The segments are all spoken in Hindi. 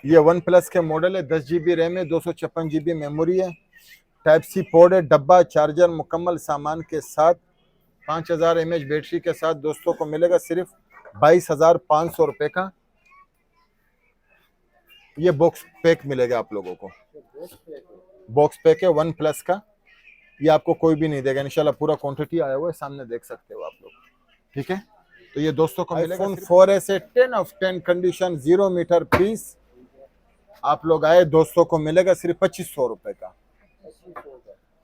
ये वन प्लस के मॉडल है, 10 GB रैम है, 256 GB मेमोरी है, टाइप सी पोर्ट है, डब्बा चार्जर मुकम्मल सामान के साथ, 5000 mAh बैटरी के साथ दोस्तों को मिलेगा सिर्फ 22,500 रुपए का। ये बॉक्स पैक मिलेगा आप लोगों को, बॉक्स पैक है वन प्लस का, ये आपको कोई भी नहीं देगा इंशाल्लाह। पूरा क्वांटिटी आया हुआ है, सामने देख सकते हो आप लोग, ठीक है। तो ये दोस्तों को मिलेगा iPhone 4S है, 10 of 10 कंडीशन, 0 मीटर पीस। आप लोग आए, दोस्तों को मिलेगा सिर्फ 2500 रुपए का,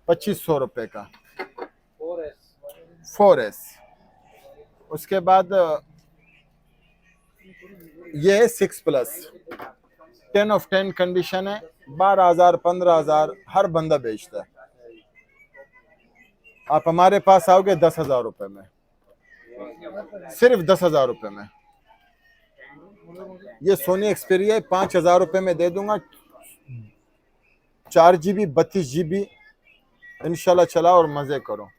2500 रुपए का 4S। उसके बाद ये है 6 प्लस, 10 of 10 कंडीशन है, 12,000 15,000 हर बंदा बेचता है। आप हमारे पास आओगे 10,000 रुपए में, सिर्फ 10,000 रुपए में। ये सोनी एक्सपीरिया 5,000 रुपए में दे दूंगा, 4 GB 32 GB इंशाल्लाह चलाओ और मजे करो।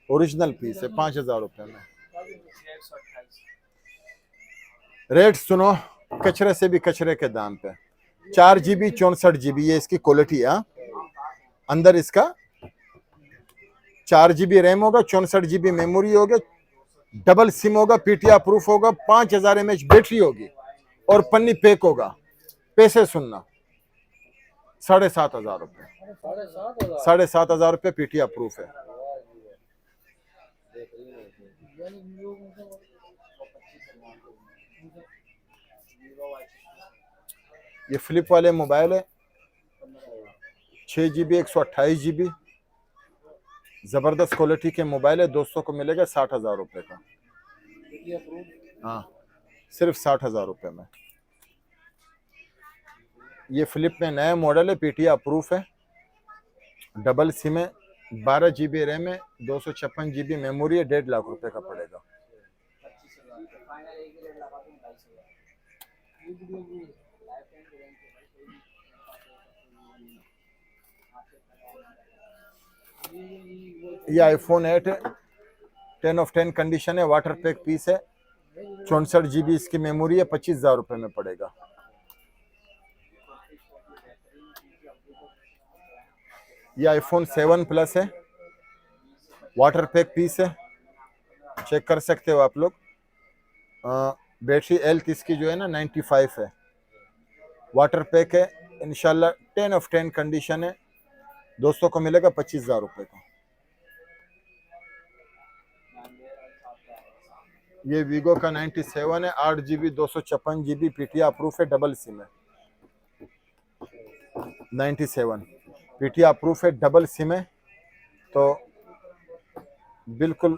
ओरिजिनल पीस है 5,000 रुपए में। रेट सुनो, कचरे से भी कचरे के दाम पे, 4 GB 64 GB, ये इसकी क्वालिटी है। अंदर इसका 4 GB रैम होगा, 64 GB मेमोरी होगा, डबल सिम होगा, PTI प्रूफ होगा, 5000 mAh बैटरी होगी और पन्नी पैक होगा। पैसे सुनना, 7,500 रुपए, 7,500 रुपए PTI प्रूफ है। ये फ्लिप वाले मोबाइल है, 6 GB 128 GB, जबरदस्त क्वालिटी के मोबाइल है, दोस्तों को मिलेगा 60,000 रुपए का। हाँ, सिर्फ 60,000 रुपए में। ये फ्लिप में नया मॉडल है, PTI प्रूफ है, डबल सिम है, 12 GB रैम है, 256 GB मेमोरी है, 1.5 लाख रुपए का पड़ेगा। ये iPhone 8 है, 10 of 10 कंडीशन है, वाटर पैक पीस है, 64 GB इसकी मेमोरी है, 25,000 रुपए में पड़ेगा। ये iPhone 7 प्लस है, वाटर पैक पीस है, चेक कर सकते हो आप लोग। बैटरी हेल्थ इसकी जो है ना 95 है, वाटर पैक है इंशाल्लाह, 10 of 10 कंडीशन है, दोस्तों को मिलेगा 25,000 रुपए का। ये वीगो का 97 है, 8 GB 256 GB PTI प्रूफ है, डबल सिम है, 97 PTI प्रूफ है, डबल सिम है, तो बिल्कुल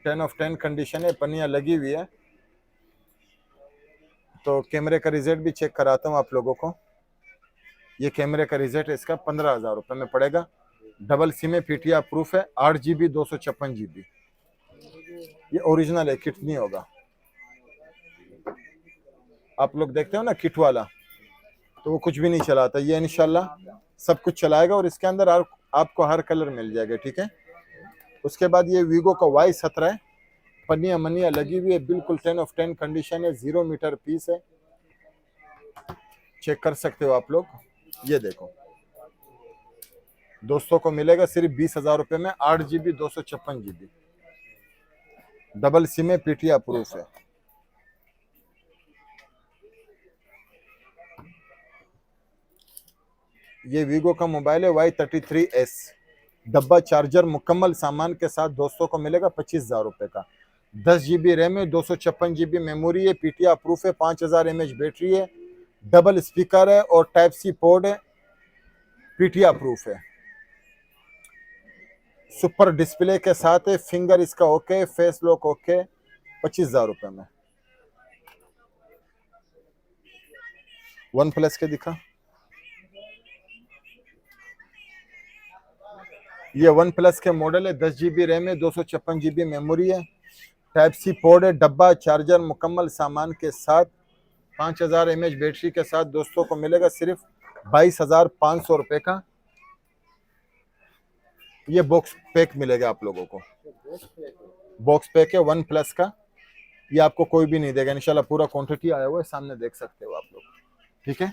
10 of 10 कंडीशन है, पन्नियाँ लगी हुई है। तो कैमरे का रिजल्ट भी चेक कराता हूँ आप लोगों को। ये कैमरे का रिजल्ट इसका 15,000 रुपए में पड़ेगा, डबल सिम है, PTI प्रूफ है, 8 GB 256 GB। ये ओरिजिनल है, किट नहीं होगा। आप लोग देखते हो ना किट वाला, तो वो कुछ भी नहीं चलाता, ये इंशाल्लाह सब कुछ चलाएगा और इसके अंदर आपको हर कलर मिल जाएगा, ठीक है। उसके बाद ये वीगो का Y17 है, पन्नियाँ मनिया लगी हुई है, बिल्कुल 10 of 10 कंडीशन है, 0 मीटर पीस है, चेक कर सकते हो आप लोग। ये देखो, दोस्तों को मिलेगा सिर्फ 20,000 रुपए में, 8 GB 256 GB, डबल सिम है, PTI प्रूफ है। ये वीगो का मोबाइल है, Y33s, डब्बा चार्जर मुकम्मल सामान के साथ दोस्तों को मिलेगा 25,000 रुपए का। 10 GB रैम है, 256 GB मेमोरी है, PTI प्रूफ है, 5000 mAh बैटरी है, डबल स्पीकर है और टाइप सी पोर्ट है, PTI प्रूफ है, सुपर डिस्प्ले के साथ है, फिंगर इसका ओके, फेस लॉक ओके, 25,000 रुपए में। वन प्लस के दिखा, ये वन प्लस के मॉडल है, 10 GB रैम है, 256 GB मेमोरी है, टाइप सी पोर्ट है, डब्बा चार्जर मुकम्मल सामान के साथ, 5000 mAh बैटरी के साथ दोस्तों को मिलेगा सिर्फ 22,500 रुपए का। ये बॉक्स पैक मिलेगा आप लोगों को, बॉक्स पैक है वन प्लस का, ये आपको कोई भी नहीं देगा इंशाल्लाह। पूरा क्वांटिटी आया हुआ है, सामने देख सकते हो आप लोग। ठीक है,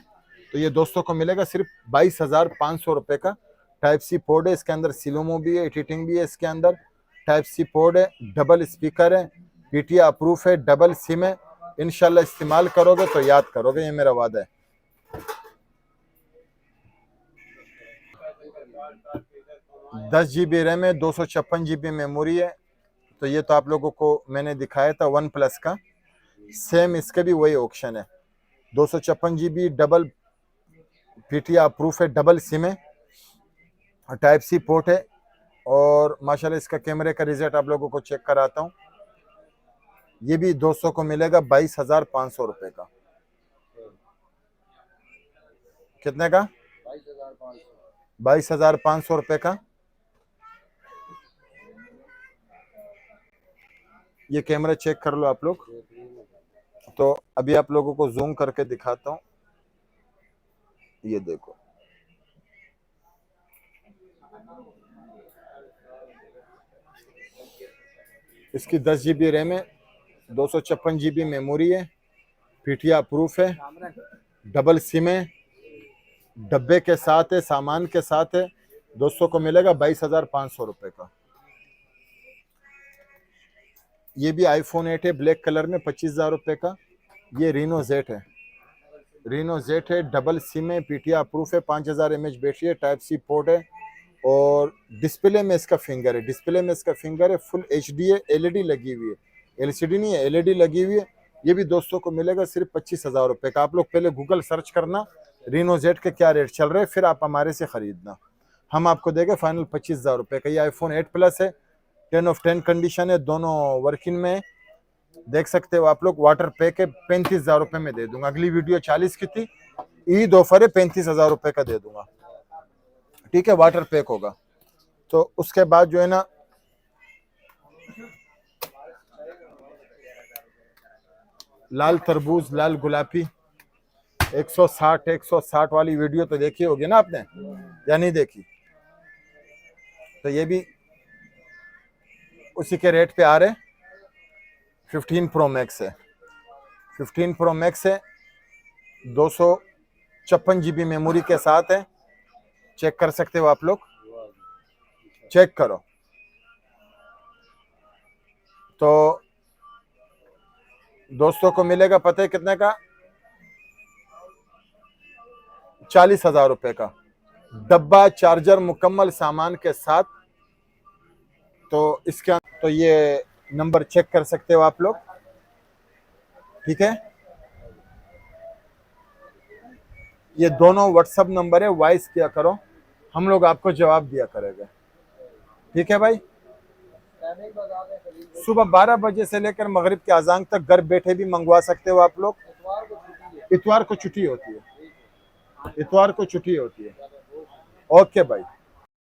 तो ये दोस्तों को मिलेगा सिर्फ 22,500 रुपए का। टाइप सी पोर्ट है इसके अंदर, सिलोमो भी है, एडिटिंग भी है इसके अंदर। टाइप सी पोर्ट है, डबल स्पीकर है, पीटीआई अप्रूफ है, डबल सिम है। इंशाल्लाह इस्तेमाल करोगे तो याद करोगे, ये मेरा वादा है। दस GB रैम है, 256 GB मेमोरी है। तो ये तो आप लोगों को मैंने दिखाया था वन प्लस का, सेम इसका भी वही ऑप्शन है। 256 GB, डबल पीटीआई अप्रूफ है, डबल सिम है, टाइप सी पोर्ट है। और माशाल्लाह इसका कैमरे का रिजल्ट आप लोगों को चेक कराता हूँ। ये भी दोस्तों को मिलेगा 22,500 रुपए का। कितने का? 22,500 रुपए का। ये कैमरा चेक कर लो आप लोग। तो अभी आप लोगों को जूम करके दिखाता हूँ, ये देखो। इसकी 10 GB रैम है, 256 GB मेमोरी है, पीटीआई अप्रूफ है, डबल सिम है, डब्बे के साथ है, सामान के साथ है। दोस्तों को मिलेगा 22,500 रुपए का। ये भी आईफोन 8 है, ब्लैक कलर में, 25,000 रुपए का। ये रीनो जेट है, रीनो जेट है, डबल सिम है, पीटीआई अप्रूफ है, 5000 mAh बैटरी है, टाइप सी पोर्ट है। और डिस्प्ले में इसका फिंगर है, डिस्प्ले में इसका फिंगर है, फुल एचडी है, एलईडी लगी हुई है, एलसीडी नहीं है, एलईडी लगी हुई है। ये भी दोस्तों को मिलेगा सिर्फ 25,000 रुपए का। आप लोग पहले गूगल सर्च करना रीनो जेट के क्या रेट चल रहे हैं, फिर आप हमारे से खरीदना। हम आपको देंगे फाइनल 25,000 रुपए का। ये आईफोन 8 प्लस है, 10 of 10 कंडीशन है, दोनों वर्किंग में, देख सकते हो आप लोग। वाटर पैक है, 35,000 रुपए में दे दूंगा। अगली वीडियो 40 की थी, ईद ऑफर है, 35,000 रुपए का दे दूंगा। ठीक है, वाटर पैक होगा। तो उसके बाद जो है ना, लाल तरबूज, लाल गुलाबी, 160 वाली वीडियो तो देखी होगी ना आपने, या नहीं देखी? तो ये भी उसी के रेट पे आ रहे। 15 प्रो मैक्स है, 15 प्रो मैक्स है, 256 GB मेमोरी के साथ है। चेक कर सकते हो आप लोग, चेक करो। तो दोस्तों को मिलेगा पता है कितने का? 40,000 रुपए का। डब्बा, चार्जर, मुकम्मल सामान के साथ। तो इसका तो ये नंबर चेक कर सकते हो आप लोग, ठीक है। ये दोनों व्हाट्सएप नंबर है, वॉइस किया करो, हम लोग आपको जवाब दिया करेंगे। ठीक है भाई। सुबह 12 बजे से लेकर मगरिब के अजान तक घर बैठे भी मंगवा सकते हो आप लोग। इतवार को छुट्टी होती है, इतवार को छुट्टी होती है। ओके भाई।